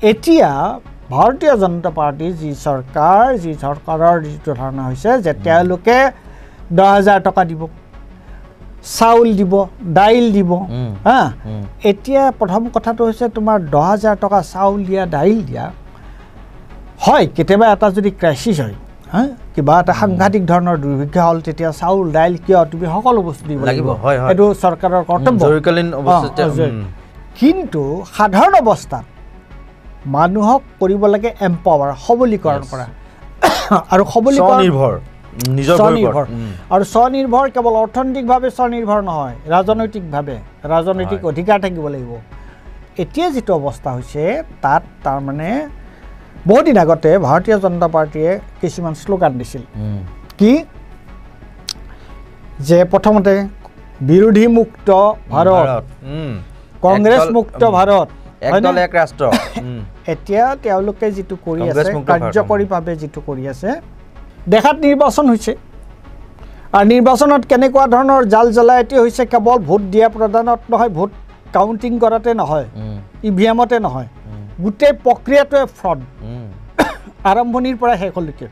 এতিয়া ভাৰতীয় জনতা পাৰ্টি যি চৰকাৰৰ যিটো ধাৰণা হৈছে যে তেওঁলোকে 10,000 টকা দিব, চাউল দিব, দাইল দিব। হা, এতিয়া প্ৰথম কথাটো হৈছে তোমাৰ 10,000 টকা চাউল দিয়া, দাইল দিয়া হয়। কেতিয়াবা এটা যদি ক্ৰাইচিছ হয়, হা, কিবা এটা সাংঘাতিক ধৰণৰ দুৰ্ভিক্ষ হ'ল, তেতিয়া চাউল দাইল কিয় তুমি সকলো বস্তু দিব লাগিব, এইটো চৰকাৰৰ কৰ্তব্য। কিন্তু সাধাৰণ অৱস্থাত মানুহক কৰিব লাগে এম্পাৱাৰ, সবলীকৰণ কৰা। আৰু সবলীকৰণ স্বনিৰ্ভৰ, আৰু স্বনিৰ্ভৰ কেৱল অৰ্থনৈতিকভাৱে স্বনিৰ্ভৰ নহয়, ৰাজনৈতিকভাৱে ৰাজনৈতিক অধিকাৰ থাকিব লাগিব। এতিয়া যিটো অৱস্থা হৈছে তাত তাৰমানে বহুদিন আগতে ভাৰতীয় জনতা পাৰ্টীয়ে কিছুমান শ্লোগান দিছিল, কি যে প্ৰথমতে বিৰোধী মুক্ত ভাৰত, কংগ্ৰেছ মুক্ত ভাৰত, একদল এক ৰাষ্ট্ৰ। এতিয়া তেওঁলোকে যিটো কৰি আছে, কাৰ্যকৰীভাৱে যিটো কৰি আছে, দেখাত নিৰ্বাচন হৈছে। আৰু নিৰ্বাচনত কেনেকুৱা ধৰণৰ জাল জালায়াতি হৈছে, কেৱল ভোট দিয়া প্ৰদানত নহয়, ভোট কাউণ্টিং কৰাতে নহয়, EVMতে নহয়, গোটেই প্ৰক্ৰিয়াটোৱে ফ্ৰড, আৰম্ভণিৰ পৰা শেষলৈকে।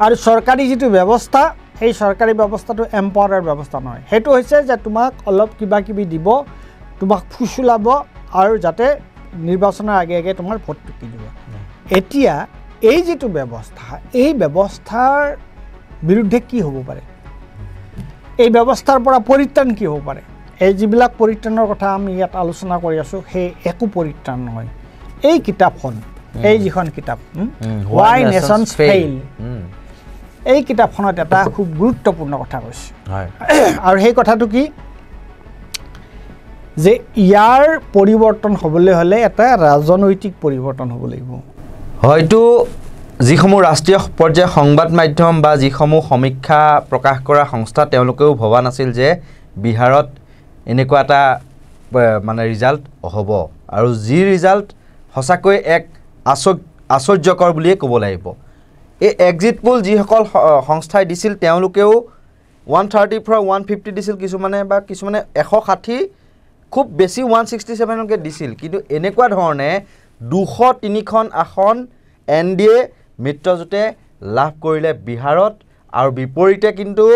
আৰু চৰকাৰী যিটো ব্যৱস্থা, সেই চৰকাৰী ব্যৱস্থাটো এম্পাৱাৰৰ ব্যৱস্থা নহয়। সেইটো হৈছে যে তোমাক অলপ কিবা কিবি দিব, তোমাক ফুচুলাব, আৰু যাতে নিৰ্বাচনৰ আগে আগে তোমাৰ ভোটটো কিনিব। এতিয়া এই যিটো ব্যৱস্থা, এই ব্যৱস্থাৰ বিৰুদ্ধে কি হ'ব পাৰে, এই ব্যৱস্থাৰ পৰা পৰিত্ৰাণ কি হ'ব পাৰে? এই যিবিলাক পৰিত্ৰাণৰ কথা আমি ইয়াত আলোচনা কৰি আছোঁ, সেই একো পৰিত্ৰাণ নহয়। এই কিতাপখন, এই যিখন কিতাপ Why Nations Fail, এই কিতাপখনত এটা খুব গুৰুত্বপূৰ্ণ কথা কৈছে। আৰু সেই কথাটো কি যে ইয়াৰ পৰিৱৰ্তন হ'বলৈ হ'লে এটা ৰাজনৈতিক পৰিৱৰ্তন হ'ব লাগিব। হয়তো যিসমূহ ৰাষ্ট্ৰীয় পৰ্যায়ৰ সংবাদ মাধ্যম বা যিসমূহ সমীক্ষা প্ৰকাশ কৰা সংস্থা, তেওঁলোকেও ভবা নাছিল যে বিহাৰত এনেকুৱা এটা মানে ৰিজাল্ট হ'ব। আৰু যি ৰিজাল্ট সঁচাকৈ এক আশ্চৰ্যকৰ বুলিয়ে ক'ব লাগিব। এই এক্সিট পোল যিসকল সংস্থাই দিছিল, তেওঁলোকেও 130 পৰা 150 দিছিল, কিছুমানে 160, খুব বেছি 167লৈকে দিছিল। কিন্তু এনেকুৱা ধৰণে 203খন আসন NDA মিত্ৰজোঁটে লাভ কৰিলে বিহাৰত। আৰু বিপৰীতে কিন্তু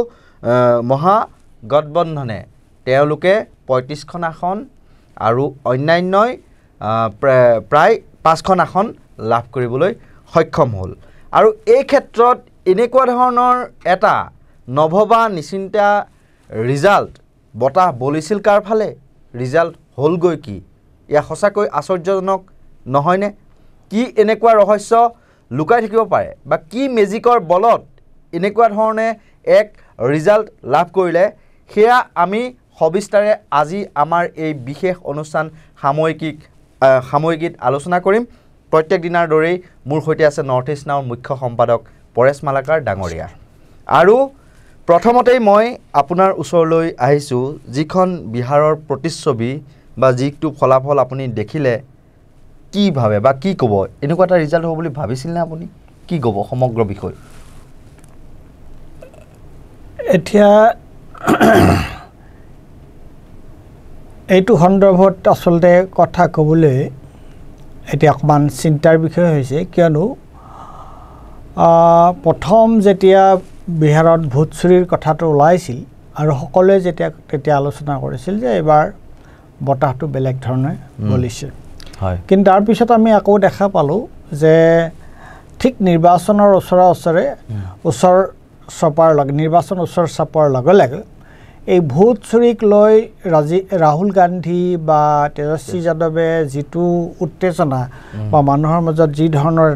মহাগঠবন্ধনে তেওঁলোকে 35খন আসন আৰু অন্যান্যই প্ৰায় 5খন আসন লাভ কৰিবলৈ সক্ষম হ'ল। আৰু এই ক্ষেত্ৰত এনেকুৱা ধৰণৰ এটা নভবা নিচিন্তা ৰিজাল্ট বতাহ বলিছিল কাৰ ফালে? ৰিজাল্ট হ'লগৈ কি? এয়া সঁচাকৈ আশ্চৰ্যজনক নহয়নে? কি এনেকুৱা ৰহস্য লুকাই থাকিব পাৰে, বা কি মেজিকৰ বলত এনেকুৱা ধৰণে এক ৰিজাল্ট লাভ কৰিলে, সেয়া আমি সবিস্তাৰে আজি আমাৰ এই বিশেষ অনুষ্ঠান সাময়িকীত আলোচনা কৰিম। প্ৰত্যেক দিনাৰ দৰেই মোৰ সৈতে আছে নৰ্থ ইষ্ট নাওৰ মুখ্য সম্পাদক পৰেশ মালাকাৰ ডাঙৰীয়া। আৰু প্ৰথমতেই মই আপোনাৰ ওচৰলৈ আহিছোঁ, যিখন বিহাৰৰ প্ৰতিচ্ছবি বা যিটো ফলাফল আপুনি দেখিলে, কি ভাবে বা কি ক'ব? এনেকুৱা এটা ৰিজাল্ট হ'ব বুলি ভাবিছিল নে আপুনি? কি ক'ব সমগ্ৰ বিষয়? এতিয়া এইটো সন্দৰ্ভত আচলতে কথা ক'বলৈ এতিয়া অকণমান চিন্তাৰ বিষয় হৈছে, কিয়নো প্ৰথম যেতিয়া বিহাৰত ভোট চুৰিৰ কথাটো ওলাইছিল আৰু সকলোৱে তেতিয়া আলোচনা কৰিছিল যে এইবাৰ বতাহটো বেলেগ ধৰণে বলিছে। কিন্তু তাৰপিছত আমি আকৌ দেখা পালোঁ যে ঠিক নিৰ্বাচনৰ নিৰ্বাচন ওচৰ চাপাৰ লগে লগে এই ভোট চুৰিক লৈ ৰাহুল গান্ধী বা তেজস্বী যাদৱে যিটো উত্তেজনা বা মানুহৰ মাজত যি ধৰণৰ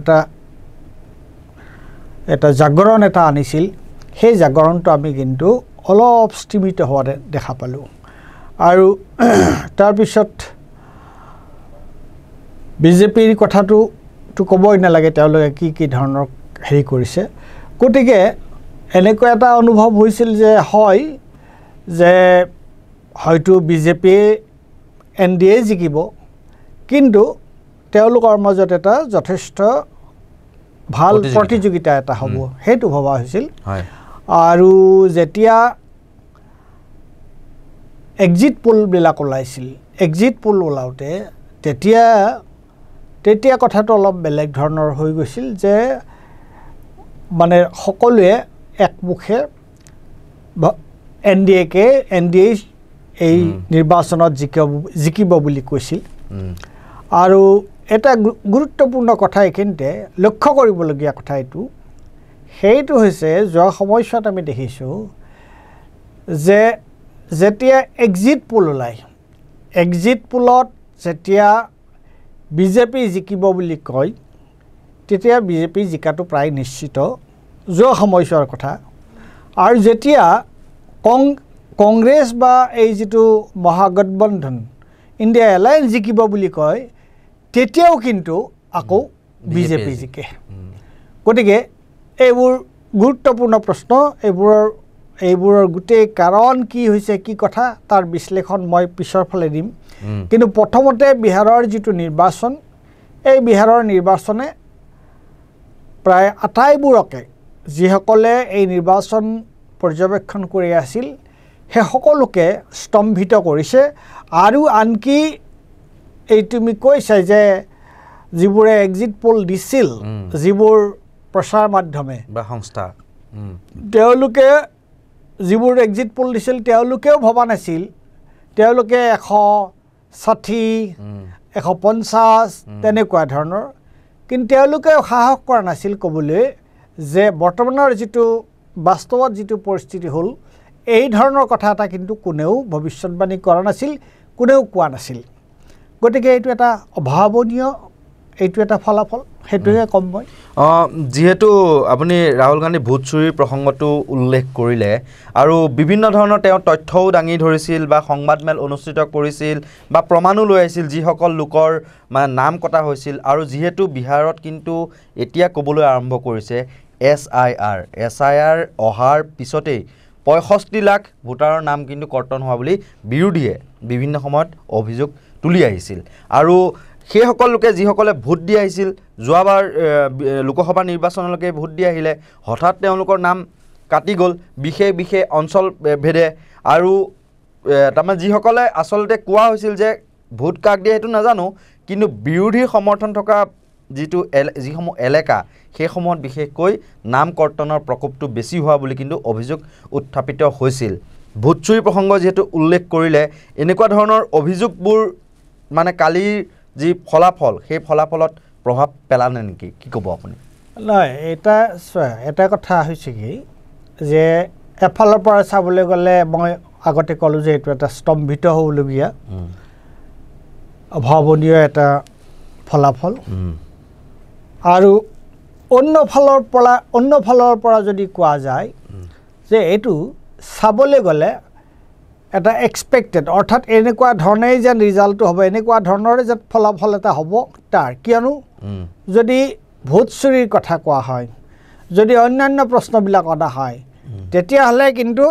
এটা জাগৰণ এটা আনিছিল, সেই জাগৰণটো আমি কিন্তু অলপ স্থিমিত হোৱা দেখা পালোঁ। আৰু তাৰপিছত বিজেপিৰ কথাটোতো ক'বই নালাগে, তেওঁলোকে কি ধৰণৰ হেৰি কৰিছে। গতিকে এনেকুৱা এটা অনুভৱ হৈছিল যে হয়তো বিজেপিয়ে NDA জিকিব, কিন্তু তেওঁলোকৰ মাজত এটা যথেষ্ট ভাল প্ৰতিযোগিতা এটা হ'ব, সেইটো ভবা হৈছিল। আৰু যেতিয়া এক্সিট পোলবিলাক ওলাইছিল, এক্সিট পোল ওলাওঁতে তেতিয়া তেতিয়া কথাটো অলপ বেলেগ ধৰণৰ হৈ গৈছিল যে মানে সকলোৱে একমুখে NDA এই নিৰ্বাচনত জিকিব বুলি কৈছিল আৰু এটা গুৰুত্বপূৰ্ণ কথা এইখিনিতে লক্ষ্য কৰিবলগীয়া কথা সেইটো হৈছে যোৱা সময়ছোৱাত আমি দেখিছোঁ যে যেতিয়া এক্সিট পোল ওলায় এক্সিট পোলত যেতিয়া বিজেপি জিকিব বুলি কয় তেতিয়া বিজেপি জিকাটো প্ৰায় নিশ্চিত যোৱা সময়ছোৱাৰ কথা আৰু যেতিয়া কংগ্ৰেছ বা এই যিটো মহাগঠবন্ধন ইণ্ডিয়া এলায়েন্স জিকিব বুলি কয় তেতিয়াও কিন্তু আকৌ বিজেপি জিকে গতিকে এইবোৰ গুৰুত্বপূৰ্ণ প্ৰশ্ন এইবোৰৰ গোটেই কাৰণ কি হৈছে কি কথা তাৰ বিশ্লেষণ মই পিছৰ ফালে দিম কিন্তু প্ৰথমতে বিহাৰৰ যিটো নিৰ্বাচন এই বিহাৰৰ নিৰ্বাচনে প্ৰায় আটাইবোৰকে যিসকলে এই নিৰ্বাচন পৰ্যবেক্ষণ কৰি আছিল সেই সকলোকে স্তম্ভিত কৰিছে আৰু আনকি এই তুমি কৈছা যে যিবোৰে এক্সিট পোল দিছিল যিবোৰ প্ৰচাৰ মাধ্যমে বা সংস্থা তেওঁলোকে যিবোৰ এক্সিট পোল দিছিল তেওঁলোকেও ভবা নাছিল তেওঁলোকে 160 150 তেনেকুৱা ধৰণৰ কিন্তু তেওঁলোকে সাহস কৰা নাছিল ক'বলৈ যে বৰ্তমানৰ যিটো বাস্তৱত যিটো পৰিস্থিতি হ'ল এই ধৰণৰ কথা এটা কিন্তু কোনেও ভৱিষ্যতবাণী কৰা নাছিল কোনেও কোৱা নাছিল গতিকে এইটো এটা অভাৱনীয় এইটো এটা ফলাফল সেইটোহে কম মই যেহেতু আপুনি ৰাহুল গান্ধী ভোট চুৰিৰ প্ৰসংগটো উল্লেখ কৰিলে আৰু বিভিন্ন ধৰণৰ তেওঁ তথ্যও দাঙি ধৰিছিল বা সংবাদমেল অনুষ্ঠিত কৰিছিল বা প্ৰমাণো লৈ আহিছিল যিসকল লোকৰ মানে নাম কটা হৈছিল আৰু যিহেতু বিহাৰত কিন্তু এতিয়া ক'বলৈ আৰম্ভ কৰিছে SIR অহাৰ পিছতেই 65 লাখ ভোটাৰৰ নাম কিন্তু কৰ্তন হোৱা বুলি বিৰোধীয়ে বিভিন্ন সময়ত অভিযোগ তুলি আহিছিল আৰু সেইসকল লোকে যিসকলে ভোট দি আহিছিল যোৱাবাৰ লোকসভা নিৰ্বাচনলৈকে ভোট দি আহিলে হঠাৎ তেওঁলোকৰ নাম কাটি গ'ল বিশেষ অঞ্চল ভেদে আৰু তাৰমানে যিসকলে আচলতে কোৱা হৈছিল যে ভোট কাক দিয়ে সেইটো নাজানো কিন্তু বিৰোধীৰ সমৰ্থন থকা যিসমূহ এলেকা সেইসমূহত বিশেষকৈ নাম কৰ্তনৰ প্ৰকোপটো বেছি হোৱা বুলি কিন্তু অভিযোগ উত্থাপিত হৈছিল ভোট চুৰি প্ৰসংগ যেহেতু উল্লেখ কৰিলে এনেকুৱা ধৰণৰ অভিযোগবোৰ মানে কালিৰ যি ফলাফল সেই ফলাফলত প্ৰভাৱ পেলালে নেকি কি ক'ব আপুনি নাই এটা কথা হৈছে কি যে এফালৰ পৰা চাবলৈ গ'লে মই আগতে ক'লোঁ যে এইটো এটা স্তম্ভিত হ'বলগীয়া অভাৱনীয় এটা ফলাফল আৰু অন্য ফালৰ পৰা যদি কোৱা যায় যে এইটো চাবলৈ গ'লে এটা এক্সপেক্টেড অৰ্থাৎ এনেকুৱা ধৰণেই যেন ৰিজাল্টটো হ'ব এনেকুৱা ধৰণৰে যেন ফলাফল এটা হ'ব তাৰ কিয়নো যদি ভোট চুৰিৰ কথা কোৱা হয় যদি অন্যান্য প্ৰশ্নবিলাক অনা হয় তেতিয়াহ'লে কিন্তু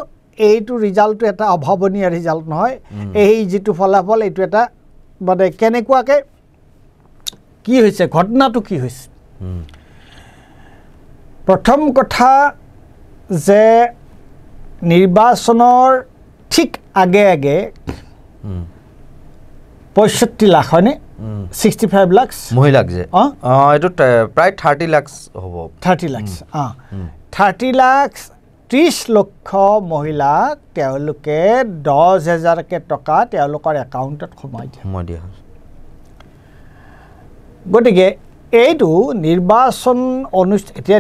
এইটো ৰিজাল্টটো এটা অভাৱনীয় ৰিজাল্ট নহয় এই যিটো ফলাফল এইটো এটা মানে কেনেকুৱাকৈ কি হৈছে ঘটনাটো কি হৈছে প্ৰথম কথা যে নিৰ্বাচনৰ ঠিক আগে 65 লাখ হয়নে 65 লাখ মহিলাক যে এইটো প্ৰায় 30 লাখ হ'ব 30 লাখ 30 লাখ 30 লক্ষ মহিলাক তেওঁলোকে 10,000কে টকা তেওঁলোকৰ একাউণ্টত সোমাই দিয়া গতিকে এইটো নিৰ্বাচন এতিয়া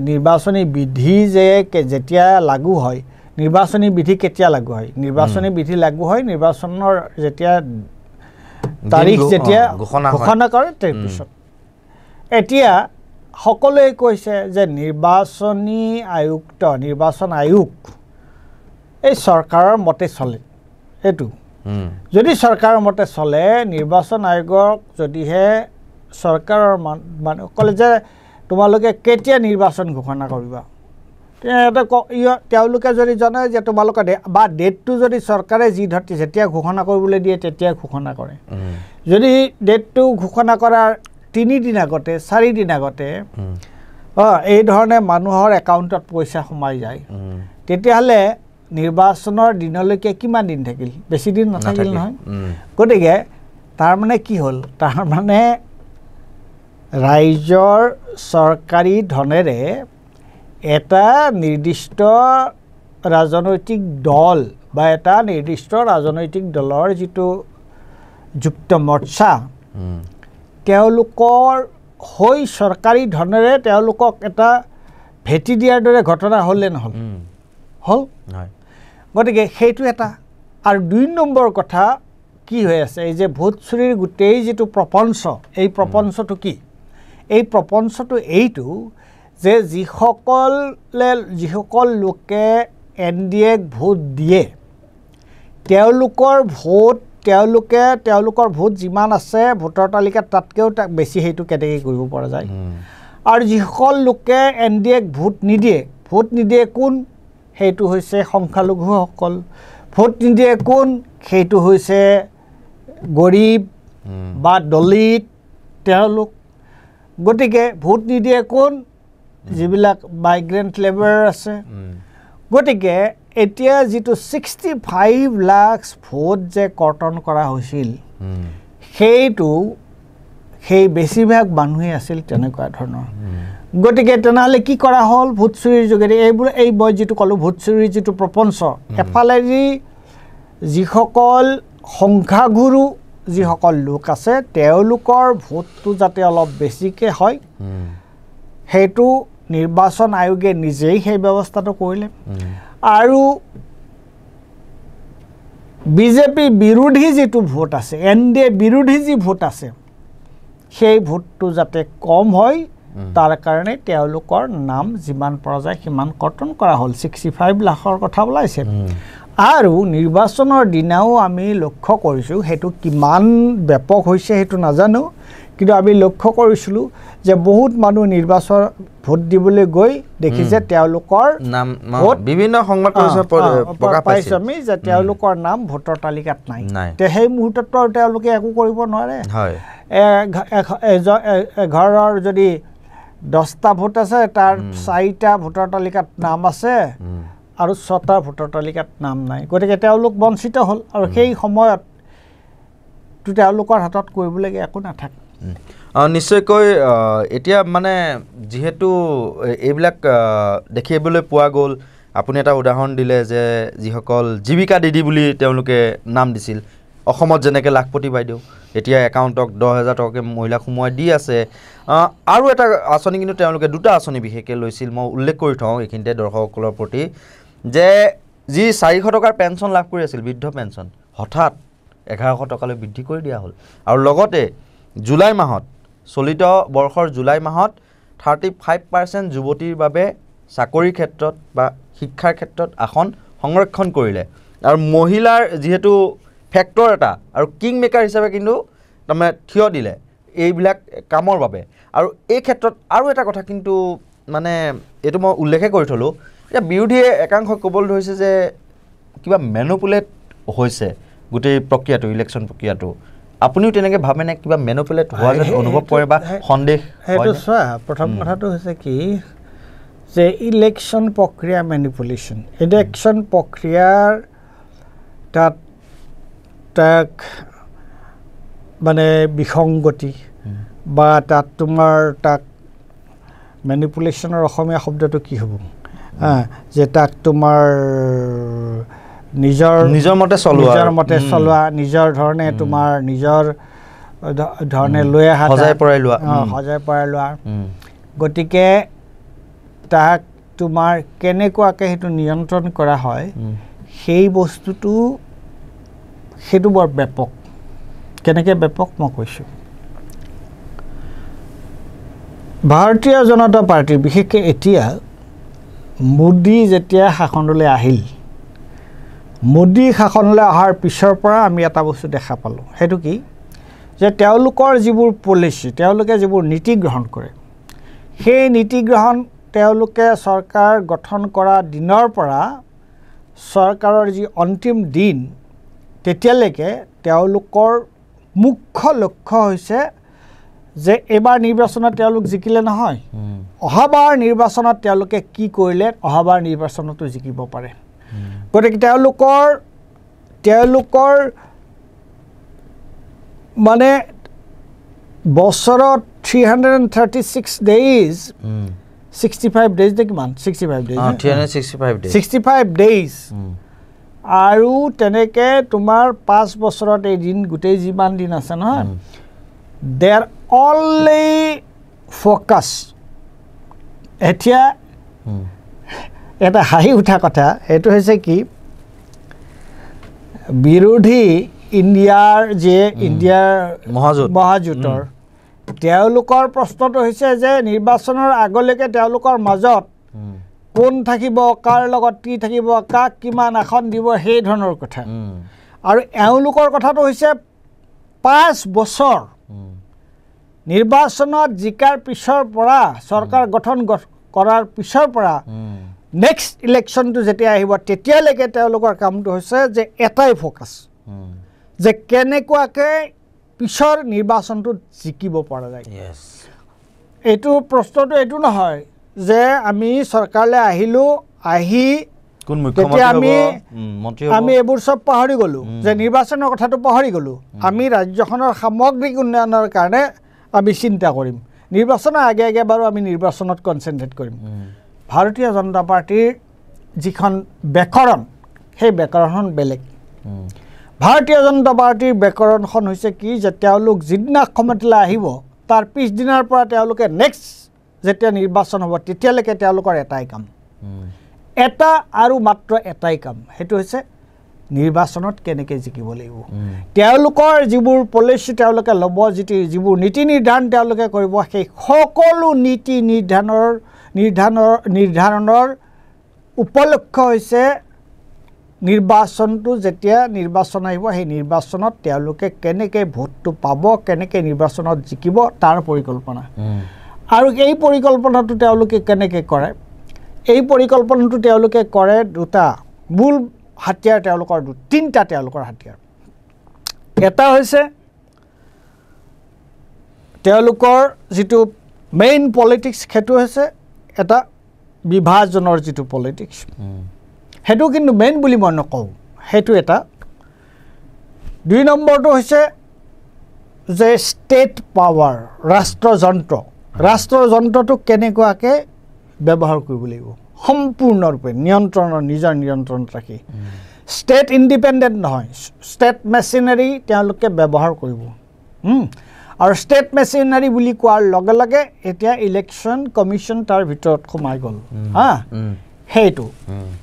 নিৰ্বাচনী বিধি যে যেতিয়া লাগু হয় নিৰ্বাচনী বিধি কেতিয়া লাগু হয় নিৰ্বাচনী বিধি লাগু হয় নিৰ্বাচনৰ যেতিয়া তাৰিখ যেতিয়া ঘোষণা কৰে তাৰপিছত এতিয়া সকলোৱে কৈছে যে নিৰ্বাচন আয়োগ এই চৰকাৰৰ মতে চলে এইটো যদি চৰকাৰৰ মতে চলে নিৰ্বাচন আয়োগক যদিহে চৰকাৰৰ মানুহ ক'লে যে তোমালোকে কেতিয়া নিৰ্বাচন ঘোষণা কৰিবা তেওঁলোকে যদি জনে যে তোমালোকে বা ডেটটো যদি চৰকাৰে যি ধৰণে যেতিয়া ঘোষণা কৰিবলৈ দিয়ে তেতিয়া ঘোষণা কৰে যদি ডেটটো ঘোষণা কৰাৰ 3 দিন আগতে 4 দিন আগতে এই ধৰণে মানুহৰ একাউণ্টত পইচা সোমাই যায় তেতিয়াহ'লে নিৰ্বাচনৰ দিনলৈকে কিমান দিন থাকিল বেছি দিন নাথাকিল নহয় গতিকে তাৰমানে কি হ'ল তাৰমানে ৰাইজৰ চৰকাৰী ধনেৰে এটা নিৰ্দিষ্ট ৰাজনৈতিক দল বা এটা নিৰ্দিষ্ট ৰাজনৈতিক দলৰ যিটো যুক্ত মৰ্চা তেওঁলোকৰ হৈ চৰকাৰী ধনেৰে তেওঁলোকক এটা ভেটি দিয়াৰ দৰে ঘটনা হ'লে নহ'ল হ'ল গতিকে সেইটো এটা আৰু ২ নম্বৰ কথা কি হৈ আছে এই যে ভোট চুৰিৰ গোটেই যিটো প্ৰপঞ্চ এই প্ৰপঞ্চটো কি এই প্ৰপঞ্চটো এইটো যে যিসকল লোকে NDAক ভোট দিয়ে তেওঁলোকৰ ভোট যিমান আছে ভোটৰ তালিকাত তাতকৈও বেছি সেইটো কেটেগৰী কৰিব পৰা যায় আৰু যিসকল লোকে NDAক ভোট নিদিয়ে কোন সেইটো হৈছে সংখ্যালঘুসকল ভোট নিদিয়ে কোন সেইটো হৈছে গৰীব বা দলিত তেওঁলোক গতিকে ভোট নিদিয়ে কোন যিবিলাক মাইগ্ৰেণ্ট লেবাৰ আছে গতিকে এতিয়া যিটো 65 লাখ ভোট যে কৰ্তন কৰা হৈছিল সেই বেছিভাগ মানুহে আছিল তেনেকুৱা ধৰণৰ গতিকে তেনেহ'লে কি কৰা হ'ল ভোট চুৰিৰ যোগেদি এই মই যিটো ক'লোঁ ভোট চুৰিৰ যিটো প্ৰপঞ্চ এফালেদি যিসকল সংখ্যাগুৰু যিসকল লোক আছে তেওঁলোকৰ ভোটটো যাতে অলপ বেছিকৈ হয় সেইটো নিৰ্বাচন আয়োগে নিজেই সেই ব্যৱস্থাটো কৰিলে আৰু বিজেপি বিৰোধী যিটো ভোট আছে NDA বিৰোধী যি ভোট আছে সেই ভোটটো যাতে কম হয় তাৰ কাৰণে তেওঁলোকৰ নাম যিমান পৰা যায় সিমান কৰ্তন কৰা হ'ল 65 লাখৰ কথা ওলাইছে আৰু নিৰ্বাচনৰ দিনাও আমি লক্ষ্য কৰিছোঁ সেইটো কিমান ব্যাপক হৈছে সেইটো নাজানো কিন্তু আমি লক্ষ্য কৰিছিলোঁ যে বহুত মানুহ নিৰ্বাচন ভোট দিবলৈ গৈ দেখিছে তেওঁলোকৰ নাম বিভিন্ন সংবাদ প্ৰকাশ পাইছে আমি যে তেওঁলোকৰ নাম ভোটৰ তালিকাত নাই তে সেই মুহূৰ্তত তেওঁলোকে একো কৰিব নোৱাৰে হয় ঘৰৰ যদি 10টা ভোট আছে তাৰ 4টা ভোটৰ তালিকাত নাম আছে আৰু 6টা ভোটৰ তালিকাত নাম নাই গতিকে তেওঁলোক বঞ্চিত হ'ল আৰু সেই সময়ত তেওঁলোকৰ হাতত কৰিবলগীয়া একো নাথাকে নিশ্চয়কৈ এতিয়া মানে যেহেতু এইবিলাক দেখিবলৈ পোৱা গ'ল আপুনি এটা উদাহৰণ দিলে যে যিসকল জীৱিকা দিদি বুলি তেওঁলোকে নাম দিছিল অসমত যেনেকৈ লাখপতি বাইদেউ এতিয়া একাউণ্টক 10,000 টকাকৈ মহিলাক সোমোৱাই দি আছে আৰু এটা আঁচনি কিন্তু তেওঁলোকে 2টা আঁচনি বিশেষকৈ লৈছিল মই উল্লেখ কৰি থওঁ এইখিনিতে দৰ্শকসকলৰ প্ৰতি যে যি 400 টকাৰ পেঞ্চন লাভ কৰি আছিল বৃদ্ধ পেঞ্চন হঠাৎ 1100 টকালৈ বৃদ্ধি কৰি দিয়া হ'ল আৰু লগতে জুলাই মাহত চলিত বৰ্ষৰ জুলাই মাহত 35% যুৱতীৰ বাবে চাকৰিৰ ক্ষেত্ৰত বা শিক্ষাৰ ক্ষেত্ৰত আসন সংৰক্ষণ কৰিলে আৰু মহিলাৰ যিহেতু ফেক্টৰ এটা আৰু কিং মেকাৰ হিচাপে কিন্তু তাৰমানে থিয় দিলে এইবিলাক কামৰ বাবে আৰু এই ক্ষেত্ৰত আৰু এটা কথা কিন্তু মানে এইটো মই উল্লেখে কৰি থলোঁ এতিয়া বিৰোধীয়ে একাংশই ক'বলৈ ধৰিছে যে কিবা মেনুপুলেট হৈছে গোটেই প্ৰক্ৰিয়াটো ইলেকশ্যন প্ৰক্ৰিয়াটো আপুনিও তেনেকৈ ভাবেনে কিবা মেনুপুলেট হোৱা যেন অনুভৱ কৰে বা সন্দেহ সেইটো চোৱা প্ৰথম কথাটো হৈছে কি যে ইলেকশ্যন প্ৰক্ৰিয়া মেনিপুলেশ্যন ইলেকশ্যন প্ৰক্ৰিয়াৰ তাক মানে বিসংগতি বা তাত তোমাৰ তাক মেনিপুলেশ্যনৰ অসমীয়া শব্দটো কি হ'ব যে তাক তোমাৰ নিজৰ মতে চলোৱা নিজৰ ধৰণে তোমাৰ নিজৰ ধৰণে লৈ অহা সজাই পৰাই লোৱা গতিকে তাক তোমাৰ কেনেকুৱাকৈ সেইটো নিয়ন্ত্ৰণ কৰা হয় সেই বস্তুটো সেইটো বৰ ব্যাপক কেনেকৈ ব্যাপক মই কৈছোঁ ভাৰতীয় জনতা পাৰ্টি বিশেষকৈ এতিয়া মোদী যেতিয়া শাসনলৈ আহিল মোদী শাসনলৈ অহাৰ পিছৰ পৰা আমি এটা বস্তু দেখা পালোঁ সেইটো কি যে তেওঁলোকৰ যিবোৰ পলিচি তেওঁলোকে যিবোৰ নীতি গ্ৰহণ কৰে সেই নীতি গ্ৰহণ তেওঁলোকে চৰকাৰ গঠন কৰা দিনৰ পৰা চৰকাৰৰ যি অন্তিম দিন তেতিয়ালৈকে তেওঁলোকৰ মুখ্য লক্ষ্য হৈছে যে এবাৰ নিৰ্বাচনত তেওঁলোক জিকিলে নহয় অহাবাৰ নিৰ্বাচনত তেওঁলোকে কি কৰিলে অহাবাৰ নিৰ্বাচনতো জিকিব পাৰে গতিকে তেওঁলোকৰ মানে বছৰত 336 days 65 days নে কিমান 65 days 365 days 65 days আৰু তেনেকে তোমাৰ 5 বছৰত এই দিন গোটেই যিমান দিন আছে নহয় দেয়াৰ অনলি ফোকাস এতিয়া এটা হাঁহি উঠা কথা এইটো হৈছে কি বিৰোধী ইণ্ডিয়াৰ যে ইণ্ডিয়াৰ মহাজোঁটৰ তেওঁলোকৰ প্ৰশ্নটো হৈছে যে নিৰ্বাচনৰ আগলৈকে তেওঁলোকৰ মাজত কোন থাকিব কাৰ লগত কি থাকিব কাক কিমান আসন দিব সেই ধৰণৰ কথা আৰু এওঁলোকৰ কথাটো হৈছে 5 বছৰ নিৰ্বাচনত জিকাৰ পিছৰ পৰা চৰকাৰ গঠন কৰাৰ পিছৰ পৰা নেক্সট ইলেকশ্যনটো যেতিয়া আহিব তেতিয়ালৈকে তেওঁলোকৰ কামটো হৈছে যে এটাই ফোকাস যে কেনেকুৱাকে পিছৰ নিৰ্বাচনটো জিকিব পৰা যায় এইটো প্ৰশ্নটো এইটো নহয় যে আমি চৰকাৰলৈ আহিলো আহি কোন মুখ্যমন্ত্ৰী হ'ব আমি এইবোৰ সব পাহৰি গলো যে নিৰ্বাচনৰ কথাটো পাহৰি গলো আমি ৰাজ্যখনৰ সামগ্ৰিক উন্নয়নৰ কাৰণে আমি চিন্তা কৰিম নিৰ্বাচনৰ আগে আগে বাৰু আমি নিৰ্বাচনত কনসেন্ট্ৰেট কৰিম ভাৰতীয় জনতা পাৰ্টিৰ যিখন ব্যাকৰণ সেই ব্যাকৰণখন বেলেগ ভাৰতীয় জনতা পাৰ্টিৰ ব্যাকৰণখন হৈছে কি যে তেওঁলোক যিদিনা ক্ষমতালৈ আহিব তাৰ পিছদিনাৰ পৰা তেওঁলোকে নেক্সট যেতিয়া নিৰ্বাচন হ'ব তেতিয়ালৈকে তেওঁলোকৰ এটাই কাম এটা আৰু মাত্ৰ এটাই কাম সেইটো হৈছে নিৰ্বাচনত কেনেকৈ জিকিব লাগিব তেওঁলোকৰ যিবোৰ পলিচি তেওঁলোকে ল'ব যিবোৰ নীতি নিৰ্ধাৰণ তেওঁলোকে কৰিব সেই সকলো নীতি নিৰ্ধাৰণৰ উপলক্ষ্য হৈছে নিৰ্বাচনটো যেতিয়া নিৰ্বাচন আহিব সেই নিৰ্বাচনত তেওঁলোকে কেনেকৈ ভোটটো পাব কেনেকৈ নিৰ্বাচনত জিকিব তাৰ পৰিকল্পনা আৰু এই পৰিকল্পনাটো তেওঁলোকে কেনেকৈ কৰে এই পৰিকল্পনাটো তেওঁলোকে কৰে দুটা মূল হাতিয়াৰ তেওঁলোকৰ তিনিটা তেওঁলোকৰ হাতিয়াৰ এটা হৈছে তেওঁলোকৰ যিটো মেইন পলিটিক্স সেইটো হৈছে এটা বিভাজনৰ যিটো পলিটিক্স হেতু কিন্তু মেইন বুলি মই নকওঁ হেতু এটা দুই নম্বৰটো হৈছে যে ষ্টেট পাৱাৰ ৰাষ্ট্ৰযন্ত্ৰটো কেনেকুৱাকৈ ব্যৱহাৰ কৰিব লাগিব সম্পূৰ্ণৰূপে নিজৰ নিয়ন্ত্ৰণত ৰাখি ষ্টেট ইণ্ডিপেণ্ডেণ্ট নহয় ষ্টেট মেচিনাৰী তেওঁলোকে ব্যৱহাৰ কৰিব আৰু ষ্টেট মেচিনাৰী বুলি কোৱাৰ লগে লগে এতিয়া ইলেকশ্যন কমিশ্যন তাৰ ভিতৰত সোমাই গ'ল সেইটো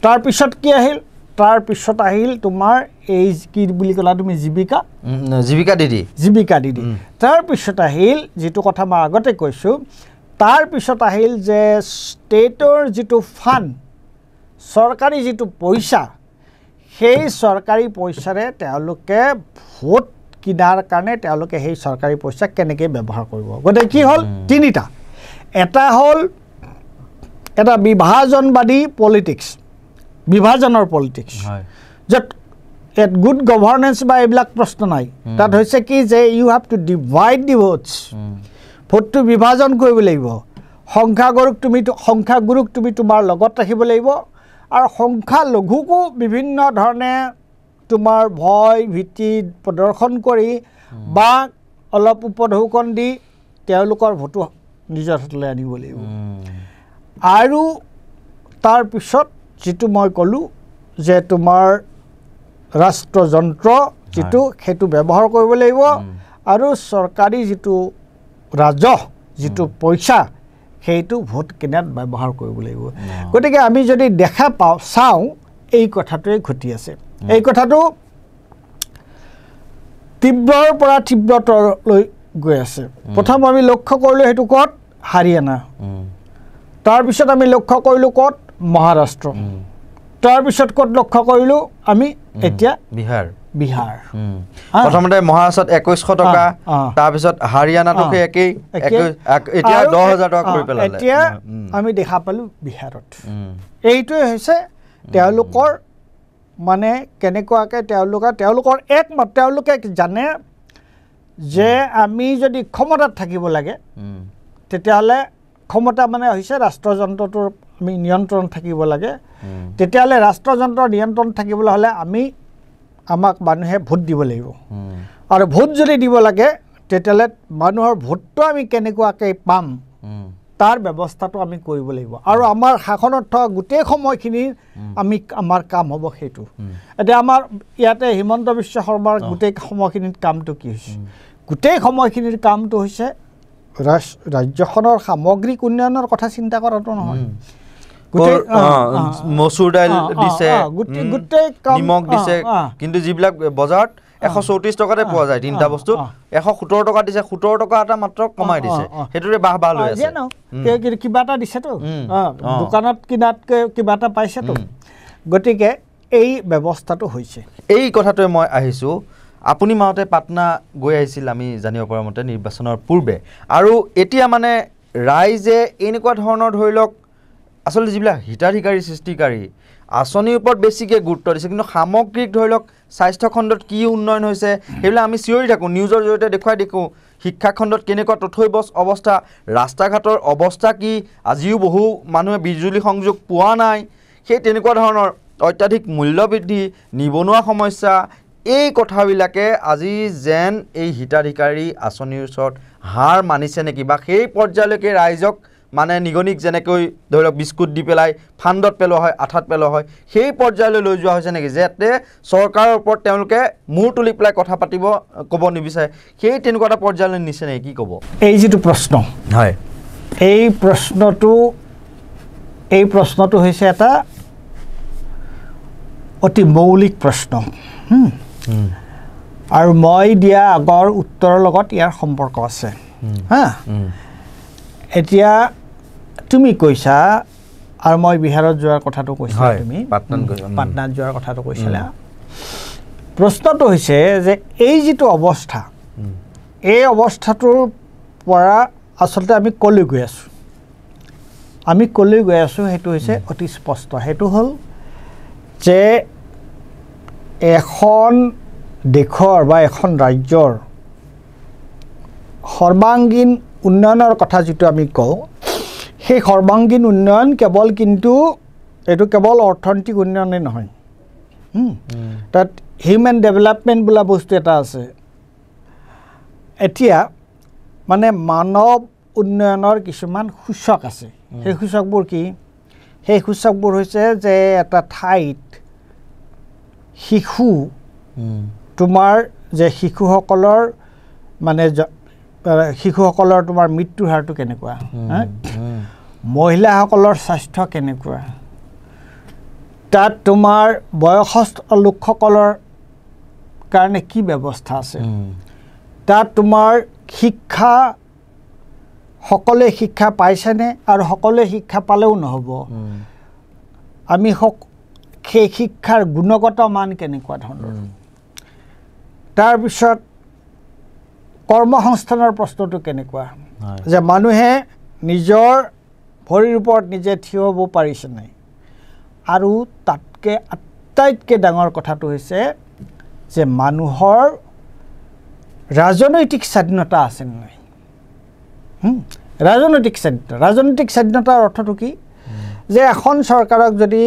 তাৰপিছত কি আহিল তাৰপিছত আহিল তোমাৰ এই কি বুলি ক'লা তুমি জীৱিকা দিদি তাৰপিছত আহিল যিটো কথা মই আগতে কৈছোঁ তাৰপিছত আহিল যে ষ্টেটৰ যিটো ফাণ্ড চৰকাৰী যিটো পইচা সেই চৰকাৰী পইচাৰে তেওঁলোকে ভোট কিনাৰ কাৰণে তেওঁলোকে সেই চৰকাৰী পইচা কেনেকৈ ব্যৱহাৰ কৰিব গতিকে কি হ'ল তিনিটা এটা হ'ল এটা বিভাজনবাদী পলিটিক্স বিভাজনৰ পলিটিক্স য'ত গুড গভৰ্নেন্স বা এইবিলাক প্ৰশ্ন নাই তাত হৈছে কি যে ইউ হেভ টু ডিভাইড দি ভোটটো বিভাজন কৰিব লাগিব সংখ্যাগুৰুক তুমি তোমাৰ লগত ৰাখিব লাগিব আৰু সংখ্যালঘুকো বিভিন্ন ধৰণে তোমাৰ ভয় ভীতি প্ৰদৰ্শন কৰি বা অলপ উপঢৌকন দি তেওঁলোকৰ ভোটটো নিজৰ হাতলৈ আনিব লাগিব আৰু তাৰপিছত যিটো মই ক'লোঁ যে তোমাৰ ৰাষ্ট্ৰযন্ত্ৰ যিটো সেইটো ব্যৱহাৰ কৰিব লাগিব আৰু চৰকাৰী যিটো ৰাজহ যিটো পইচা সেইটো ভোট কিনাত ব্যৱহাৰ কৰিব লাগিব গতিকে আমি যদি দেখা চাওঁ এই কথাটোৱে ঘটি আছে এই কথাটো তীব্ৰৰ পৰা তীব্ৰতৰলৈ গৈ আছে প্ৰথম আমি লক্ষ্য কৰিলোঁ সেইটো ক'ত হাৰিয়ানা তাৰপিছত আমি লক্ষ্য কৰিলোঁ ক'ত মহাৰাষ্ট্ৰ তাৰপিছত ক'ত লক্ষ্য কৰিলোঁ আমি এতিয়া বিহাৰ প্ৰথমতে মহাৰাষ্ট্ৰত 2100 টকা তাৰপিছত হাৰিয়ানাটো একেই এতিয়া 10000 টকা কৰি পেলালে এতিয়া আমি দেখা পালোঁ বিহাৰত এইটোৱে হৈছে তেওঁলোকৰ মানে কেনেকুৱাকৈ তেওঁলোকৰ একমাত্ৰ তেওঁলোকে জানে যে আমি যদি ক্ষমতাত থাকিব লাগে তেতিয়াহ'লে ক্ষমতা মানে হৈছে ৰাষ্ট্ৰযন্ত্ৰটোৰ আমি নিয়ন্ত্ৰণ থাকিব লাগে তেতিয়াহ'লে ৰাষ্ট্ৰযন্ত্ৰৰ নিয়ন্ত্ৰণ থাকিবলৈ হ'লে আমাক মানুহে ভোট দিব লাগিব আৰু ভোট যদি দিব লাগে তেতিয়াহ'লে মানুহৰ ভোটটো আমি কেনেকুৱাকৈ পাম তাৰ ব্যৱস্থাটো আমি কৰিব লাগিব আৰু আমাৰ শাসনত থকা গোটেই সময়খিনি আমাৰ কাম হ'ব সেইটো এতিয়া আমাৰ ইয়াতে হিমন্ত বিশ্ব শৰ্মাৰ গোটেই সময়খিনিত কামটো কি হৈছে গোটেই সময়খিনিৰ কামটো হৈছে ৰাজ্যখনৰ সামগ্ৰিক উন্নয়নৰ কথা চিন্তা কৰাটো নহয় মচুৰ দাইল দিছে নিমখ দিছে কিন্তু যিবিলাক বজাৰত 134 টকাতে পোৱা যায় তিনিটা বস্তু 117 টকা দিছে 17 টকা এটা মাত্ৰ কমাই দিছে হেতুৰে বাহ লৈ আছে কিবা এটা দিছেতো দোকানত কিনাতকৈ কিবা এটা পাইছেতো গতিকে এই ব্যৱস্থাটো হৈছে এই কথাটোৱে মই আহিছোঁ আপুনি মাহতে পাটনা গৈ আহিছিল আমি জানিব পৰা মতে নিৰ্বাচনৰ পূৰ্বে আৰু এতিয়া মানে ৰাইজে এনেকুৱা ধৰণৰ ধৰি লওক আচলতে যিবিলাক হিতাধিকাৰী সৃষ্টিকাৰী আঁচনিৰ ওপৰত বেছিকৈ গুৰুত্ব দিছে কিন্তু সামগ্ৰিক ধৰি লওক স্বাস্থ্য খণ্ডত কি উন্নয়ন হৈছে সেইবিলাক আমি চিঞৰি থাকোঁ নিউজৰ জৰিয়তে দেখুৱাই দেখোঁ শিক্ষা খণ্ডত কেনেকুৱা তথৈব অৱস্থা ৰাস্তা ঘাটৰ অৱস্থা কি আজিও বহু মানুহে বিজুলী সংযোগ পোৱা নাই সেই তেনেকুৱা ধৰণৰ অত্যাধিক মূল্যবৃদ্ধি নিবনুৱা সমস্যা এই কথাবিলাকে আজি যেন এই হিতাধিকাৰী আঁচনিৰ ওচৰত হাৰ মানিছে নেকি বা সেই পৰ্যায়লৈকে ৰাইজক মানে নিগনিক যেনেকৈ ধৰি লওক বিস্কুট দি পেলাই ফাণ্ডত পেলোৱা হয় আঠাত পেলোৱা হয় সেই পৰ্যায়লৈ লৈ যোৱা হৈছে নেকি যাতে চৰকাৰৰ ওপৰত তেওঁলোকে মূৰ তুলি পেলাই কথা পাতিব ক'ব নিবিচাৰে সেই তেনেকুৱা এটা পৰ্যায়লৈ নিছে নেকি কি ক'ব এই যিটো প্ৰশ্ন হয় এই প্ৰশ্নটো হৈছে এটা অতি মৌলিক প্ৰশ্ন আৰু মই দিয়া আগৰ উত্তৰৰ লগত ইয়াৰ সম্পৰ্ক আছে হা এতিয়া তুমি কৈছা আৰু মই বিহাৰত যোৱাৰ কথাটো কৈছা তুমি পাটনাত যোৱাৰ কথাটো কৈছিলা প্ৰশ্নটো হৈছে যে এই যিটো অৱস্থা এই অৱস্থাটোৰ পৰা আচলতে আমি ক'লৈ গৈ আছোঁ সেইটো হৈছে অতি স্পষ্ট সেইটো হ'ল যে এখন দেশৰ বা এখন ৰাজ্যৰ সৰ্বাংগীন উন্নয়নৰ কথা যিটো আমি কওঁ সেই সৰ্বাংগীন উন্নয়ন কিন্তু এইটো কেৱল অৰ্থনৈতিক উন্নয়নেই নহয় তাত হিউমেন ডেভেলপমেণ্ট বোলা বস্তু এটা আছে এতিয়া মানে মানৱ উন্নয়নৰ কিছুমান সূচক আছে সেই সূচকবোৰ কি সেই সূচকবোৰ হৈছে যে এটা ঠাইত শিশু তোমাৰ যে শিশুসকলৰ মানে শিশুসকলৰ তোমাৰ মৃত্যুৰ হাৰটো কেনেকুৱা মহিলাসকলৰ স্বাস্থ্য কেনেকুৱা তাত তোমাৰ বয়সস্থ লোকসকলৰ কাৰণে কি ব্যৱস্থা আছে তাত তোমাৰ শিক্ষা সকলোৱে শিক্ষা পাইছেনে আৰু সকলোৱে শিক্ষা পালেও নহ'ব আমি সেই শিক্ষাৰ গুণগত মান কেনেকুৱা ধৰণৰ তাৰপিছত কৰ্মসংস্থানৰ প্ৰশ্নটো কেনেকুৱা যে মানুহে নিজৰ ভৰিৰ ওপৰত নিজে থিয় হ'ব পাৰিছে নাই আৰু তাতকৈ আটাইতকৈ ডাঙৰ কথাটো হৈছে যে মানুহৰ ৰাজনৈতিক স্বাধীনতা আছে নাই ৰাজনৈতিক স্বাধীনতাৰ অৰ্থটো কি যে এখন চৰকাৰক যদি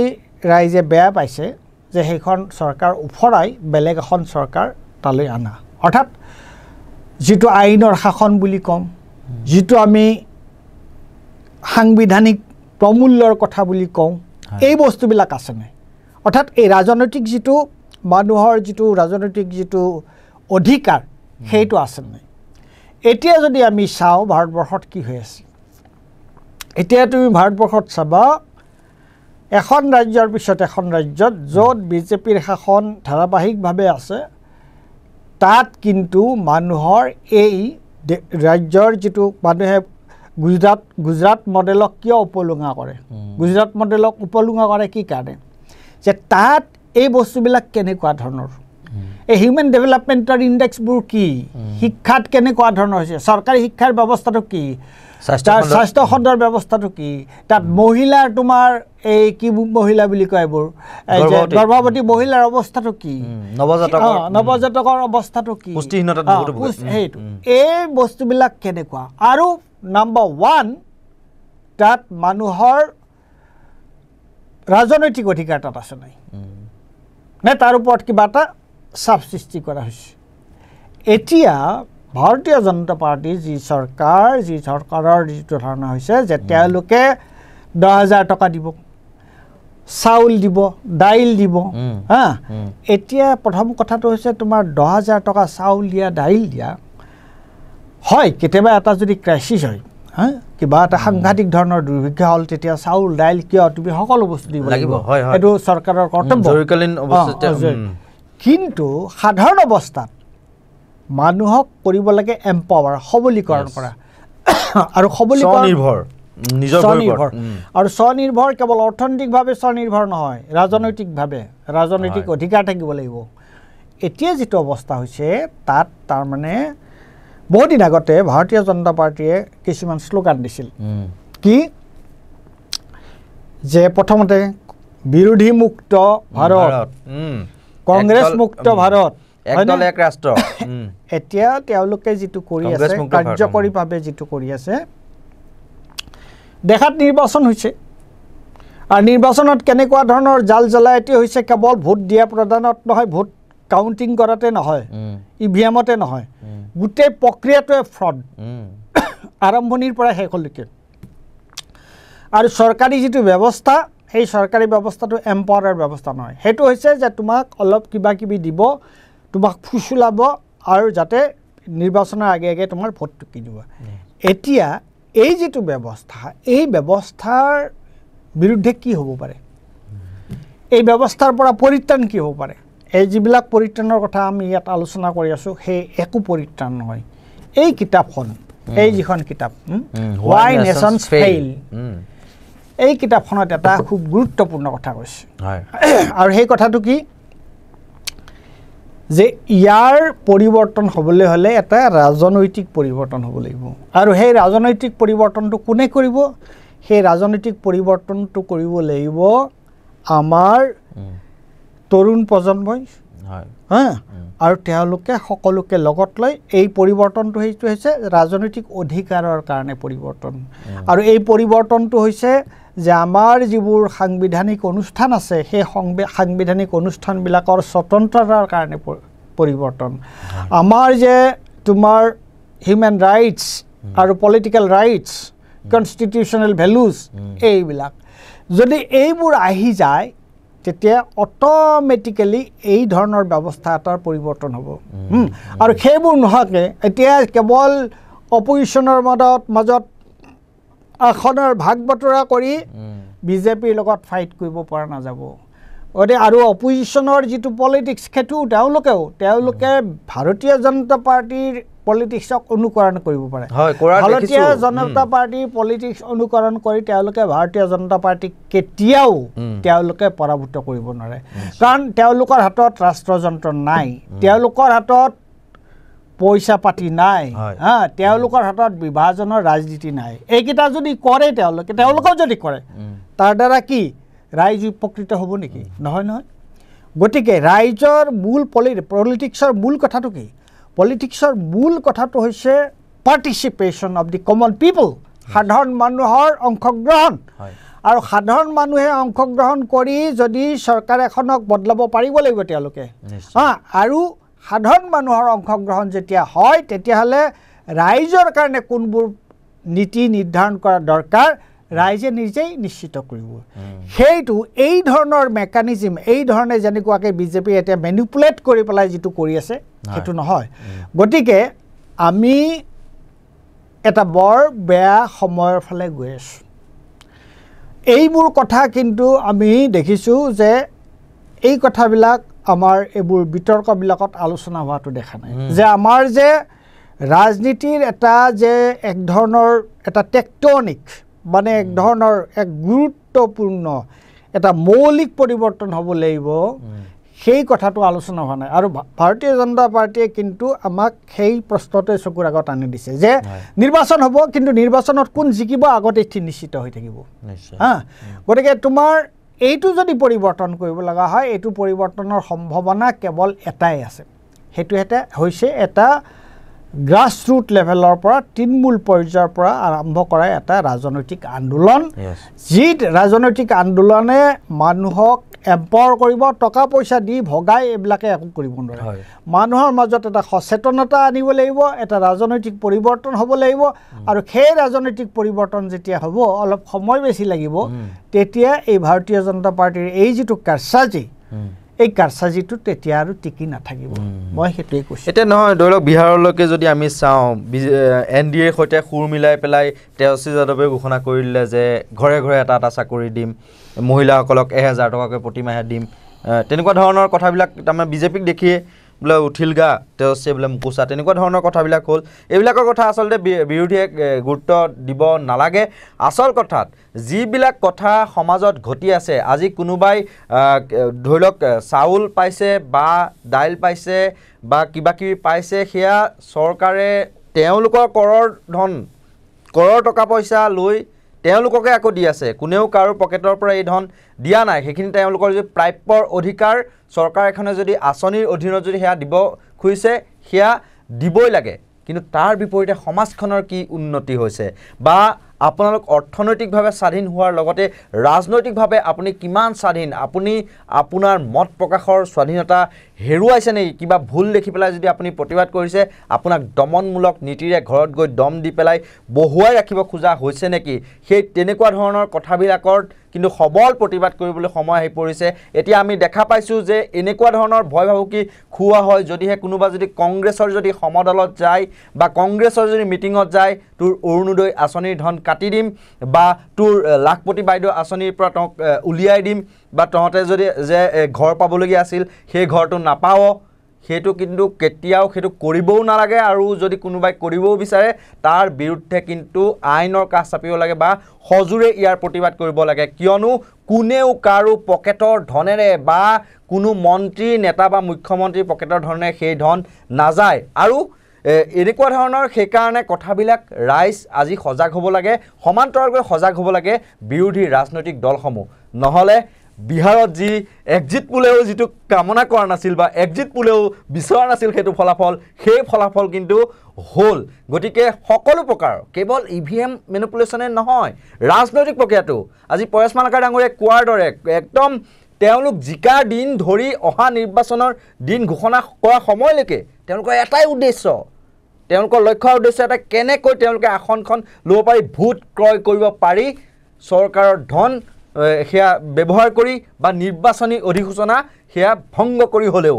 ৰাইজে বেয়া পাইছে যে সেইখন চৰকাৰ উফৰাই বেলেগ এখন চৰকাৰ তালৈ আনা অৰ্থাৎ যিটো আইনৰ শাসন বুলি ক'ম যিটো আমি সাংবিধানিক প্ৰমূল্যৰ কথা বুলি কওঁ এই বস্তুবিলাক আছে নাই অৰ্থাৎ এই ৰাজনৈতিক যিটো মানুহৰ যিটো ৰাজনৈতিক যিটো অধিকাৰ সেইটো আছে নাই এতিয়া যদি আমি চাওঁ ভাৰতবৰ্ষত কি হৈ আছে এতিয়া তুমি ভাৰতবৰ্ষত চাবা এখন ৰাজ্যৰ পিছত এখন ৰাজ্যত য'ত বিজেপিৰ শাসন ধাৰাবাহিকভাৱে আছে তাত কিন্তু মানুহৰ এই ৰাজ্যৰ যিটো মানুহে গুজৰাট মডেলক কিয় উপলুঙা কৰে গুজৰাট মডেলক উপলুঙা কৰে কি কাৰণে যে তাত এই বস্তুবিলাক কেনেকুৱা ধৰণৰ এই হিউমেন ডেভেলপমেণ্টৰ ইণ্ডেক্সবোৰ কি শিক্ষাত কেনেকুৱা ধৰণৰ হৈছে চৰকাৰী শিক্ষাৰ ব্যৱস্থাটো কি স্বাস্থ্য খণ্ডৰ ব্যৱস্থাটো কি তাত মহিলাৰ তোমাৰ এই কি মহিলা বুলি কয় এইবোৰ গৰ্ভৱতী মহিলাৰ অৱস্থাটো কি নৱজাতকৰ অৱস্থাটো কি সেইটো এই বস্তুবিলাক কেনেকুৱা আৰু নাম্বাৰ 1 তাত মানুহৰ ৰাজনৈতিক অধিকাৰ তাত আছে নাই নে তাৰ ওপৰত কিবা এটা চাপ সৃষ্টি কৰা হৈছে এতিয়া ভাৰতীয় জনতা পাৰ্টি যি চৰকাৰৰ যিটো ধাৰণা হৈছে যে তেওঁলোকে 10,000 টকা দিব, চাউল দিব, দাইল দিব। হা, এতিয়া প্ৰথম কথাটো হৈছে তোমাৰ 10,000 টকা চাউল দিয়া, দাইল দিয়া হয়। কেতিয়াবা এটা যদি ক্ৰাইচিছ হয়, হা, কিবা এটা সাংঘাতিক ধৰণৰ দুৰ্ভিক্ষ হ'ল, তেতিয়া চাউল দাইল কিয় তুমি সকলো বস্তু দিব লাগিব, এইটো চৰকাৰৰ কৰ্তব্য। কিন্তু সাধাৰণ অৱস্থাত মানুহক কৰিব লাগে এম্পাৱাৰ, সবলীকৰণ কৰা। আৰু স্বনিৰ্ভৰ, আৰু স্বনিৰ্ভৰ কেৱল অৰ্থনৈতিকভাৱে স্বনিৰ্ভৰ নহয়, ৰাজনৈতিকভাৱে ৰাজনৈতিক অধিকাৰ থাকিব লাগিব। এতিয়া যিটো অৱস্থা হৈছে তাত তাৰমানে বহুদিন আগতে ভাৰতীয় জনতা পাৰ্টীয়ে কিছুমান শ্লোগান দিছিল, কি যে প্ৰথমতে বিৰোধী মুক্ত ভাৰত, কংগ্ৰেছ মুক্ত ভাৰত, একদল এক ৰাষ্ট্ৰ। এতিয়া তেওঁলোকে যিটো কৰি আছে, কাৰ্যকৰীভাৱে যিটো কৰি আছে, দেখাত নিৰ্বাচন হৈছে। আৰু নিৰ্বাচনত কেনেকুৱা ধৰণৰ জাল জালায়াতি হৈছে, কেৱল ভোট দিয়া প্ৰদানত নহয়, ভোট কাউণ্টিং কৰাতে নহয়, EVM-তে নহয়, গোটেই প্ৰক্ৰিয়াটোৱে ফ্ৰড, আৰম্ভণিৰ পৰা শেষলৈকে। আৰু চৰকাৰী যিটো ব্যৱস্থা, সেই চৰকাৰী ব্যৱস্থাটো এম্পাৱাৰৰ ব্যৱস্থা নহয়। সেইটো হৈছে যে তোমাক অলপ কিবা কিবি দিব, তোমাক ফুচুলাব, আৰু যাতে নিৰ্বাচনৰ আগে আগে তোমাৰ ভোটটো কিনিব। এতিয়া এই যিটো ব্যৱস্থা, এই ব্যৱস্থাৰ বিৰুদ্ধে কি হ'ব পাৰে, এই ব্যৱস্থাৰ পৰা পৰিত্ৰাণ কি হ'ব পাৰে? এই যিবিলাক পৰিত্ৰাণৰ কথা আমি ইয়াত আলোচনা কৰি আছোঁ, সেই একো পৰিত্ৰাণ নহয়। এই কিতাপখন, এই যিখন কিতাপ Why Nations Fail, এই কিতাপখনত এটা খুব গুৰুত্বপূৰ্ণ কথা কৈছে। আৰু সেই কথাটো কি যে ইয়াৰ পৰিৱৰ্তন হ'বলৈ হ'লে এটা ৰাজনৈতিক পৰিৱৰ্তন হ'ব লাগিব। আৰু সেই ৰাজনৈতিক পৰিৱৰ্তনটো কোনে কৰিব? সেই ৰাজনৈতিক পৰিৱৰ্তনটো কৰিব লাগিব আমাৰ তৰুণ প্ৰজন্মই। হা, আৰু তেওঁলোকে সকলোকে লগত লৈ এই পৰিৱৰ্তনটো সেইটো হৈছে ৰাজনৈতিক অধিকাৰৰ কাৰণে পৰিৱৰ্তন। আৰু এই পৰিৱৰ্তনটো হৈছে যে আমাৰ যিবোৰ সাংবিধানিক অনুষ্ঠান আছে, সেই সাংবিধানিক অনুষ্ঠানবিলাকৰ স্বতন্ত্ৰতাৰ কাৰণে পৰিৱৰ্তন। আমাৰ যে তোমাৰ হিউমেন ৰাইটছ আৰু পলিটিকেল ৰাইটছ, কনষ্টিটিউচনেল ভেলুজ, এইবিলাক যদি এইবোৰ আহি যায়, তেতিয়া অট'মেটিকেলি এই ধৰণৰ ব্যৱস্থা এটাৰ পৰিৱৰ্তন হ'ব। আৰু সেইবোৰ নোহোৱাকৈ এতিয়া কেৱল অপজিশ্যনৰ মাজত আসনৰ ভাগ বতৰা কৰি বিজেপিৰ লগত ফাইট কৰিব পৰা নাযাব। গতিকে আৰু অপজিশ্যনৰ যিটো পলিটিক্স, সেইটো তেওঁলোকে ভাৰতীয় জনতা পাৰ্টীৰ পলিটিক্সক অনুকৰণ কৰিব পাৰে। ভাৰতীয় জনতা পাৰ্টীৰ পলিটিক্স অনুকৰণ কৰি তেওঁলোকে ভাৰতীয় জনতা পাৰ্টীক কেতিয়াও তেওঁলোকে পৰাভূত কৰিব নোৱাৰে। কাৰণ তেওঁলোকৰ হাতত ৰাষ্ট্ৰযন্ত্ৰ নাই, তেওঁলোকৰ হাতত পইচা পাতি নাই, হা, তেওঁলোকৰ হাতত বিভাজনৰ ৰাজনীতি নাই। এইকেইটা যদি কৰে তেওঁলোকেও যদি কৰে, তাৰ দ্বাৰা কি ৰাইজ উপকৃত হ'ব নেকি? নহয় নহয়। গতিকে ৰাইজৰ মূল পলিটিক্সৰ মূল কথাটো কি? পলিটিক্সৰ মূল কথাটো হৈছে পাৰ্টিচিপেশ্যন অফ দি কমন পিপল, সাধাৰণ মানুহৰ অংশগ্ৰহণ। আৰু সাধাৰণ মানুহে অংশগ্ৰহণ কৰি যদি চৰকাৰ এখনক বদলাব পাৰিব লাগিব তেওঁলোকে। আৰু সাধাৰণ মানুহৰ অংশগ্ৰহণ যেতিয়া হয়, তেতিয়াহ'লে ৰাইজৰ কাৰণে কোনবোৰ নীতি নিৰ্ধাৰণ কৰা দৰকাৰ ৰাইজে নিজেই নিশ্চিত কৰিব। সেইটো এই ধৰণৰ মেকানিজিম, এই ধৰণে যেনেকুৱাকৈ বিজেপি এতিয়া মেনিপুলেট কৰি পেলাই যিটো কৰি আছে, সেইটো নহয়। গতিকে আমি এটা বৰ বেয়া সময়ৰ ফালে গৈ আছোঁ। এইবোৰ কথা কিন্তু আমি দেখিছোঁ যে এই কথাবিলাক আমাৰ এইবোৰ বিতৰ্কবিলাকত আলোচনা হোৱাটো দেখা নাই। যে আমাৰ যে ৰাজনীতিৰ এটা যে এক ধৰণৰ এটা টেকটনিক, মানে এক ধৰণৰ এক গুৰুত্বপূৰ্ণ এটা মৌলিক পৰিৱৰ্তন হ'ব লাগিব, সেই কথাটো আলোচনা হোৱা নাই। আৰু ভাৰতীয় জনতা পাৰ্টীয়ে কিন্তু আমাক সেই প্ৰশ্নটোৱে চকুৰ আগত আনি দিছে যে নিৰ্বাচন হ'ব, কিন্তু নিৰ্বাচনত কোন জিকিব আগতে নিশ্চিত হৈ থাকিব। হা, গতিকে তোমাৰ এইটো যদি পৰিৱৰ্তন কৰিব লগা হয়, এইটো পৰিৱৰ্তনৰ সম্ভাৱনা কেৱল এটাই আছে, সেইটো হৈছে এটা গ্ৰাছৰুট লেভেলৰ পৰা তৃণমূল পৰ্যায়ৰ পৰা আৰম্ভ কৰা এটা ৰাজনৈতিক আন্দোলন যি ৰাজনৈতিক আন্দোলনে মানুহক এম্পাৱাৰ কৰিব টকা পইচা দি ভগাই এইবিলাকে একো কৰিব নোৱাৰে মানুহৰ মাজত এটা সচেতনতা আনিব লাগিব এটা ৰাজনৈতিক পৰিৱৰ্তন হ'ব লাগিব আৰু সেই ৰাজনৈতিক পৰিৱৰ্তন যেতিয়া হ'ব অলপ সময় বেছি লাগিব তেতিয়া এই ভাৰতীয় জনতা পাৰ্টিৰ এই যিটো কাৰসাজি এই কাৰসাজিটো তেতিয়া আৰু টিকি নাথাকিব মই সেইটোৱে কৈছোঁ এতিয়া নহয় ধৰি লওক বিহাৰলৈকে যদি আমি চাওঁ NDAৰ সৈতে সুৰ মিলাই পেলাই তেজস্বী যাদৱে ঘোষণা কৰি দিলে যে ঘৰে ঘৰে এটা এটা চাকৰি দিম মহিলাসকলক 1000 টকাকৈ প্ৰতিমাহে দিম তেনেকুৱা ধৰণৰ কথাবিলাক তাৰমানে বিজেপিক দেখিয়ে বোলে উঠিল গা তেজস্বী বোলে মুকুচা তেনেকুৱা ধৰণৰ কথাবিলাক হ'ল এইবিলাকৰ কথা আচলতে বিৰোধীয়ে গুৰুত্ব দিব নালাগে আচল কথাত যিবিলাক কথা সমাজত ঘটি আছে আজি কোনোবাই ধৰি লওক চাউল পাইছে বা দাইল পাইছে বা কিবা কিবি পাইছে সেয়া চৰকাৰে তেওঁলোকৰ কৰৰ টকা পইচা লৈ তেওঁলোককে আকৌ দি আছে কোনেও কাৰো পকেটৰ পৰা এই ধন দিয়া নাই সেইখিনি তেওঁলোকৰ যদি প্ৰাপ্যৰ অধিকাৰ চৰকাৰ এখনে যদি আঁচনিৰ অধীনত যদি সেয়া দিব খুজিছে সেয়া দিবই লাগে কিন্তু তাৰ বিপৰীতে সমাজখনৰ কি উন্নতি হৈছে বা আপোনালোক অৰ্থনৈতিকভাৱে স্বাধীন হোৱাৰ লগতে ৰাজনৈতিকভাৱে আপুনি কিমান স্বাধীন আপুনি আপোনাৰ মত প্ৰকাশৰ স্বাধীনতা হেৰুৱাইছে নেকি কিবা ভুল দেখি পেলাই যদি আপুনি প্ৰতিবাদ কৰিছে আপোনাক দমনমূলক নীতিৰে ঘৰত গৈ দম দি পেলাই বহুৱাই ৰাখিব খোজা হৈছে নেকি সেই তেনেকুৱা ধৰণৰ কথাবিলাকৰ কিন্তু সবল প্ৰতিবাদ কৰিবলৈ সময় আহি পৰিছে এতিয়া আমি দেখা পাইছোঁ যে এনেকুৱা ধৰণৰ ভয় ভাবুকি খুওৱা হয় যদিহে কোনোবা যদি কংগ্ৰেছৰ যদি সমদলত যায় বা কংগ্ৰেছৰ যদি মিটিঙত যায় তোৰ অৰুণোদয় আঁচনিৰ ধন কাটি দিম বা তোৰ লাখপতি বাইদেউ আঁচনিৰ পৰা তেওঁক উলিয়াই দিম বা তহঁতে যদি যে ঘৰ পাবলগীয়া আছিল সেই ঘৰটো নাপাৱ সেইটো কিন্তু কেতিয়াও সেইটো কৰিবও নালাগে আৰু যদি কোনোবাই কৰিবও বিচাৰে তাৰ বিৰুদ্ধে কিন্তু আইনৰ কাষ চাপিব লাগে বা সজোৰে ইয়াৰ প্ৰতিবাদ কৰিব লাগে কিয়নো কোনেও কাৰো পকেটৰ ধনেৰে বা কোনো মন্ত্ৰী নেতা বা মুখ্যমন্ত্ৰীৰ পকেটৰ ধনেৰে সেই ধন নাযায় আৰু এনেকুৱা ধৰণৰ সেইকাৰণে কথাবিলাক ৰাইজ আজি সজাগ হ'ব লাগে সমান্তৰালকৈ সজাগ হ'ব লাগে বিৰোধী ৰাজনৈতিক দলসমূহ নহ'লে বিহাৰত যি এক্সিট পোলেও যিটো কামনা কৰা নাছিল বা এক্সিট পোলেও বিচৰা নাছিল সেইটো ফলাফল সেই ফলাফল কিন্তু হ'ল গতিকে সকলো প্ৰকাৰ কেৱল EVM মেনিপুলেশ্যনে নহয় ৰাজনৈতিক প্ৰক্ৰিয়াটো আজি পৰেশ মালাকাৰ ডাঙৰীয়াই কোৱাৰ দৰে একদম তেওঁলোক জিকাৰ দিন ধৰি অহা নিৰ্বাচনৰ দিন ঘোষণা কৰা সময়লৈকে তেওঁলোকৰ এটাই উদ্দেশ্য তেওঁলোকৰ লক্ষ্য উদ্দেশ্য এটা কেনেকৈ তেওঁলোকে আসনখন ল'ব পাৰি ভোট ক্ৰয় কৰিব পাৰি চৰকাৰৰ ধন সেয়া ব্যৱহাৰ কৰি বা নিৰ্বাচনী অধিসূচনা সেয়া ভংগ কৰি হ'লেও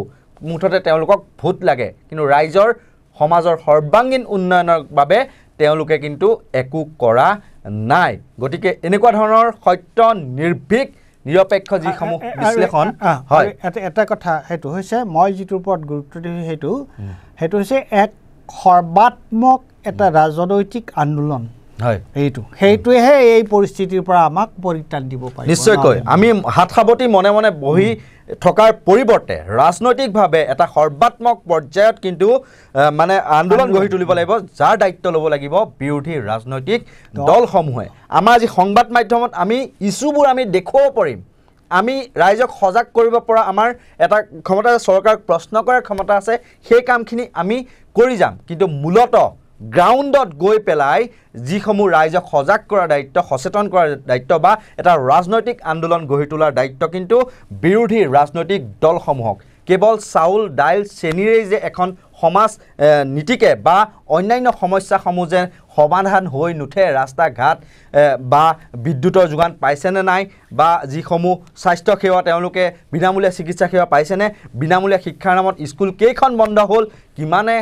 মুঠতে তেওঁলোকক ভোট লাগে কিন্তু ৰাইজৰ সমাজৰ সৰ্বাংগীন উন্নয়নৰ বাবে তেওঁলোকে কিন্তু একো কৰা নাই গতিকে এনেকুৱা ধৰণৰ সত্য নিৰ্ভীক নিৰপেক্ষ যিসমূহ বিশ্লেষণ হয় এটা কথা সেইটো হৈছে মই যিটোৰ ওপৰত গুৰুত্ব দিছোঁ সেইটো হৈছে এক সৰ্বাত্মক এটা ৰাজনৈতিক আন্দোলন হয় সেইটোৱেহে এই পৰিস্থিতিৰ পৰা আমাক পৰিত্ৰাণ দিব পাৰিব নিশ্চয়কৈ আমি হাত সাৱটি মনে মনে বহি থকাৰ পৰিৱৰ্তে ৰাজনৈতিকভাৱে এটা সৰ্বাত্মক পৰ্যায়ত কিন্তু মানে আন্দোলন গঢ়ি তুলিব লাগিব যাৰ দায়িত্ব ল'ব লাগিব বিৰোধী ৰাজনৈতিক দলসমূহে আমাৰ আজি সংবাদ মাধ্যমত আমি ইছ্যুবোৰ আমি দেখুৱাব পাৰিম আমি ৰাইজক সজাগ কৰিব পৰা আমাৰ এটা ক্ষমতা চৰকাৰক প্ৰশ্ন কৰাৰ ক্ষমতা আছে সেই কামখিনি আমি কৰি যাম কিন্তু মূলতঃ গ্ৰাউণ্ডত গৈ পেলাই যিসমূহ ৰাইজক সজাগ কৰাৰ দায়িত্ব সচেতন কৰাৰ দায়িত্ব বা এটা ৰাজনৈতিক আন্দোলন গঢ়ি তোলাৰ দায়িত্ব কিন্তু বিৰোধী ৰাজনৈতিক দলসমূহক কেৱল চাউল দাইল চেনিৰে যে এখন সমাজ নীতিকে বা অন্যান্য সমস্যাসমূহ যে সমাধান হৈ নুঠে ৰাস্তা ঘাট বা বিদ্যুতৰ যোগান পাইছেনে নাই বা যিসমূহ স্বাস্থ্য সেৱা তেওঁলোকে বিনামূলীয়া চিকিৎসা সেৱা পাইছেনে বিনামূলীয়া শিক্ষাৰ নামত স্কুল কেইখন বন্ধ হ'ল কিমানে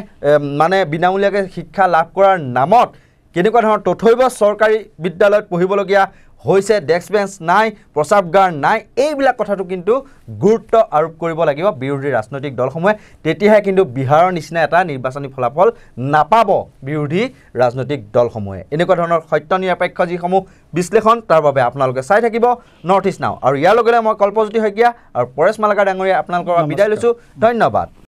মানে বিনামূলীয়াকৈ শিক্ষা লাভ কৰাৰ নামত কেনেকুৱা ধৰণৰ তথৈব চৰকাৰী বিদ্যালয়ত পঢ়িবলগীয়া হৈছে ডেস্ক বেঞ্চ নাই প্ৰস্ৰাৱগাৰ নাই এইবিলাক কথাটো কিন্তু গুৰুত্ব আৰোপ কৰিব লাগিব বিৰোধী ৰাজনৈতিক দলসমূহে তেতিয়াহে কিন্তু বিহাৰৰ নিচিনা এটা নিৰ্বাচনী ফলাফল নাপাব বিৰোধী ৰাজনৈতিক দলসমূহে এনেকুৱা ধৰণৰ সত্য নিৰপেক্ষ যিসমূহ বিশ্লেষণ তাৰ বাবে আপোনালোকে চাই থাকিব নৰ্থ ইষ্ট নাও আৰু ইয়াৰ লগে মই কল্পজ্যোতি শইকীয়া আৰু পৰেশ মালাকাৰ ডাঙৰীয়া আপোনালোকৰ বিদায় লৈছোঁ ধন্যবাদ